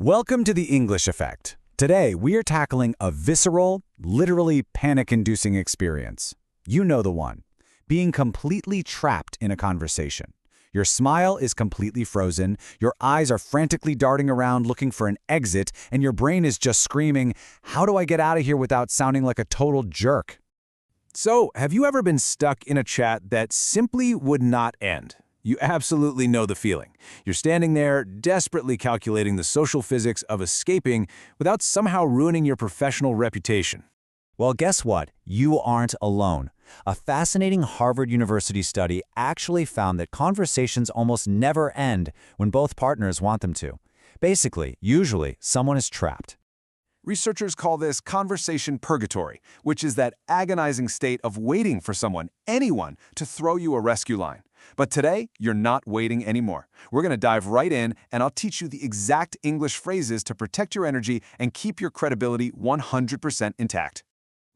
Welcome to the English Effect. Today, we are tackling a visceral, literally panic-inducing experience. You know the one. Being completely trapped in a conversation. Your smile is completely frozen, your eyes are frantically darting around looking for an exit, and your brain is just screaming, "How do I get out of here without sounding like a total jerk?" So, have you ever been stuck in a chat that simply would not end? You absolutely know the feeling. You're standing there, desperately calculating the social physics of escaping without somehow ruining your professional reputation. Well, guess what? You aren't alone. A fascinating Harvard University study actually found that conversations almost never end when both partners want them to. Basically, usually, someone is trapped. Researchers call this conversation purgatory, which is that agonizing state of waiting for someone, anyone, to throw you a rescue line. But today, you're not waiting anymore. We're going to dive right in, and I'll teach you the exact English phrases to protect your energy and keep your credibility 100% intact.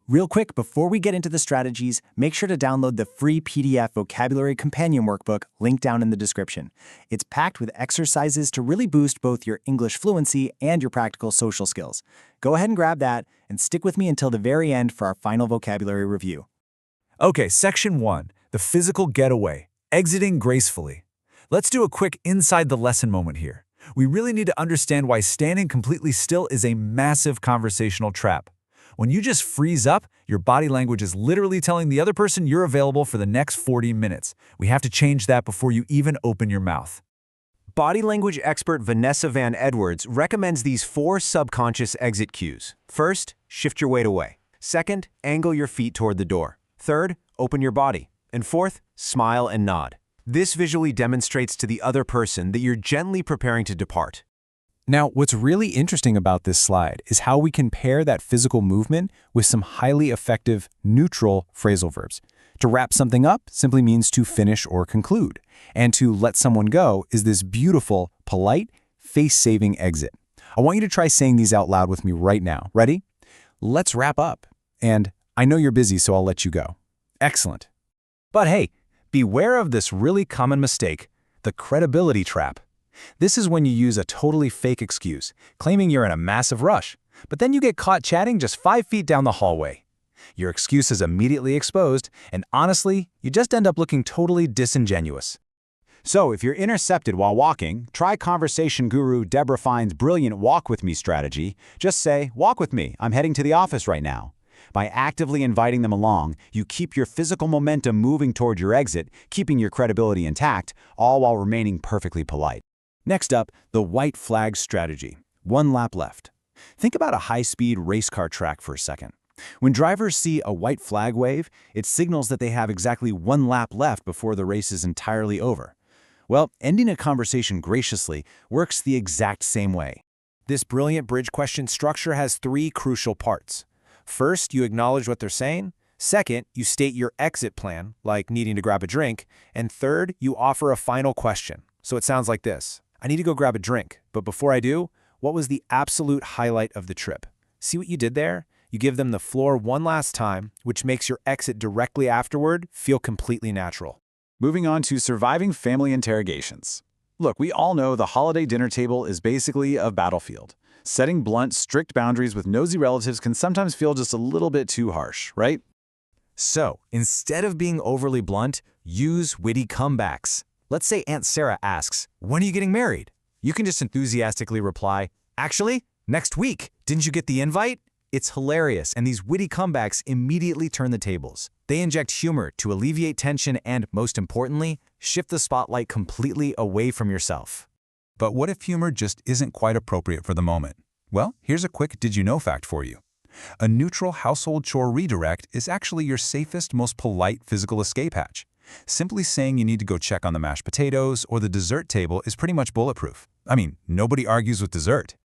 Real quick, before we get into the strategies, make sure to download the free PDF Vocabulary Companion Workbook linked down in the description. It's packed with exercises to really boost both your English fluency and your practical social skills. Go ahead and grab that, and stick with me until the very end for our final vocabulary review. Okay, Section 1, the physical getaway, exiting gracefully. Let's do a quick inside the lesson moment here. We really need to understand why standing completely still is a massive conversational trap. When you just freeze up, your body language is literally telling the other person you're available for the next 40 minutes. We have to change that before you even open your mouth. Body language expert Vanessa Van Edwards recommends these 4 subconscious exit cues. First, shift your weight away. Second, angle your feet toward the door. Third, open your body. And fourth, smile and nod. This visually demonstrates to the other person that you're gently preparing to depart. Now, what's really interesting about this slide is how we can pair that physical movement with some highly effective neutral phrasal verbs. To wrap something up simply means to finish or conclude, and to let someone go is this beautiful, polite, face-saving exit. I want you to try saying these out loud with me right now. Ready? Let's wrap up. And I know you're busy, so I'll let you go. Excellent. But hey, beware of this really common mistake, the credibility trap. This is when you use a totally fake excuse, claiming you're in a massive rush, but then you get caught chatting just 5 feet down the hallway. Your excuse is immediately exposed, and honestly, you just end up looking totally disingenuous. So if you're intercepted while walking, try conversation guru Deborah Fine's brilliant walk with me strategy. Just say, "Walk with me, I'm heading to the office right now." By actively inviting them along, you keep your physical momentum moving toward your exit, keeping your credibility intact, all while remaining perfectly polite. Next up, the white flag strategy. 1 lap left. Think about a high-speed race car track for a second. When drivers see a white flag wave, it signals that they have exactly 1 lap left before the race is entirely over. Well, ending a conversation graciously works the exact same way. This brilliant bridge question structure has 3 crucial parts. First, you acknowledge what they're saying. Second, you state your exit plan, like needing to grab a drink. And third, you offer a final question. So it sounds like this. I need to go grab a drink, but before I do, what was the absolute highlight of the trip? See what you did there? You give them the floor one last time, which makes your exit directly afterward feel completely natural. Moving on to surviving family interrogations. Look, we all know the holiday dinner table is basically a battlefield. Setting blunt, strict boundaries with nosy relatives can sometimes feel just a little bit too harsh, right? So, instead of being overly blunt, use witty comebacks. Let's say Aunt Sarah asks, "When are you getting married?" You can just enthusiastically reply, "Actually, next week. Didn't you get the invite?" It's hilarious, and these witty comebacks immediately turn the tables. They inject humor to alleviate tension and, most importantly, shift the spotlight completely away from yourself. But what if humor just isn't quite appropriate for the moment? Well, here's a quick did you know fact for you. A neutral household chore redirect is actually your safest, most polite physical escape hatch. Simply saying you need to go check on the mashed potatoes or the dessert table is pretty much bulletproof. I mean, nobody argues with dessert.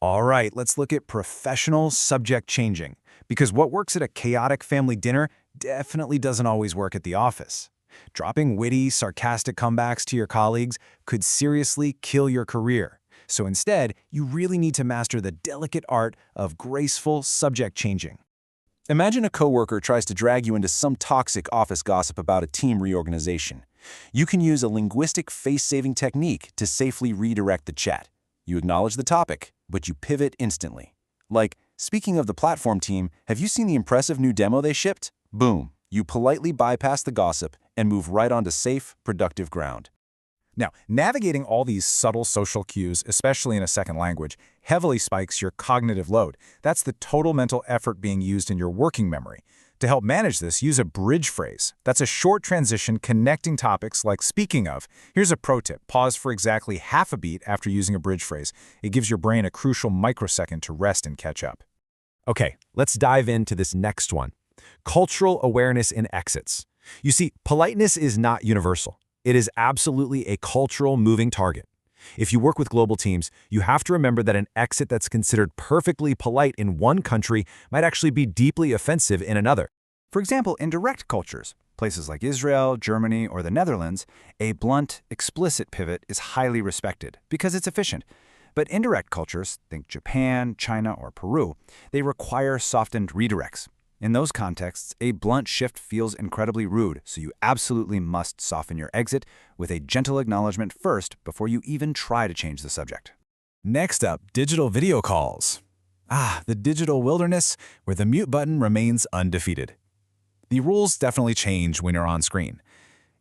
All right, let's look at professional subject changing, because what works at a chaotic family dinner definitely doesn't always work at the office. Dropping witty, sarcastic comebacks to your colleagues could seriously kill your career. So instead, you really need to master the delicate art of graceful subject changing. Imagine a coworker tries to drag you into some toxic office gossip about a team reorganization. You can use a linguistic face-saving technique to safely redirect the chat. You acknowledge the topic, but you pivot instantly. Like, speaking of the platform team, have you seen the impressive new demo they shipped? Boom. You politely bypass the gossip and move right onto safe, productive ground. Now, navigating all these subtle social cues, especially in a second language, heavily spikes your cognitive load. That's the total mental effort being used in your working memory. To help manage this, use a bridge phrase. That's a short transition connecting topics like speaking of. Here's a pro tip. Pause for exactly half a beat after using a bridge phrase. It gives your brain a crucial microsecond to rest and catch up. Okay, let's dive into this next one. Cultural awareness in exits. You see, politeness is not universal. It is absolutely a cultural moving target. If you work with global teams, you have to remember that an exit that's considered perfectly polite in one country might actually be deeply offensive in another. For example, in direct cultures, places like Israel, Germany, or the Netherlands, a blunt, explicit pivot is highly respected because it's efficient. But indirect cultures, think Japan, China, or Peru, they require softened redirects. In those contexts, a blunt shift feels incredibly rude, so you absolutely must soften your exit with a gentle acknowledgement first before you even try to change the subject. Next up, digital video calls. The digital wilderness where the mute button remains undefeated. The rules definitely change when you're on screen.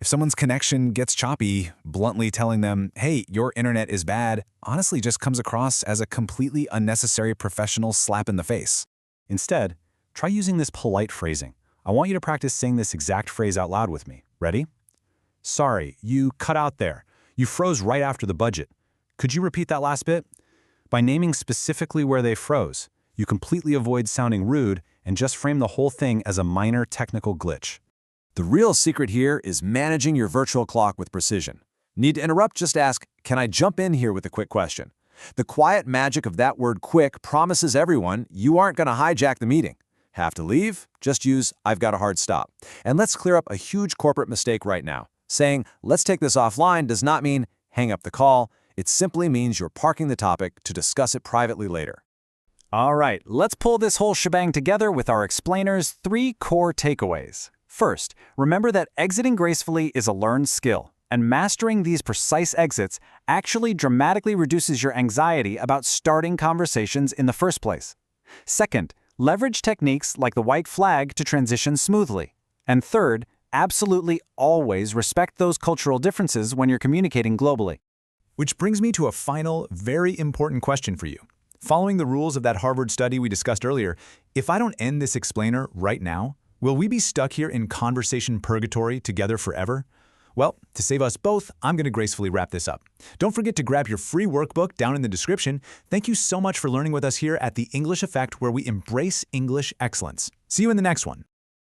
If someone's connection gets choppy, bluntly telling them, hey, your internet is bad, honestly just comes across as a completely unnecessary professional slap in the face. Instead, try using this polite phrasing. I want you to practice saying this exact phrase out loud with me. Ready? Sorry, you cut out there. You froze right after the budget. Could you repeat that last bit? By naming specifically where they froze, you completely avoid sounding rude and just frame the whole thing as a minor technical glitch. The real secret here is managing your virtual clock with precision. Need to interrupt? Just ask, can I jump in here with a quick question? The quiet magic of that word quick promises everyone you aren't going to hijack the meeting. Have to leave? Just use I've got a hard stop. And let's clear up a huge corporate mistake right now. Saying, let's take this offline does not mean hang up the call. It simply means you're parking the topic to discuss it privately later. All right, let's pull this whole shebang together with our explainer's 3 core takeaways. First, remember that exiting gracefully is a learned skill, and mastering these precise exits actually dramatically reduces your anxiety about starting conversations in the first place. Second, leverage techniques like the white flag to transition smoothly. And third, absolutely always respect those cultural differences when you're communicating globally. Which brings me to a final, very important question for you. Following the rules of that Harvard study we discussed earlier, if I don't end this explainer right now, will we be stuck here in conversation purgatory together forever? Well, to save us both, I'm going to gracefully wrap this up. Don't forget to grab your free workbook down in the description. Thank you so much for learning with us here at The English Effect, where we embrace English excellence. See you in the next one.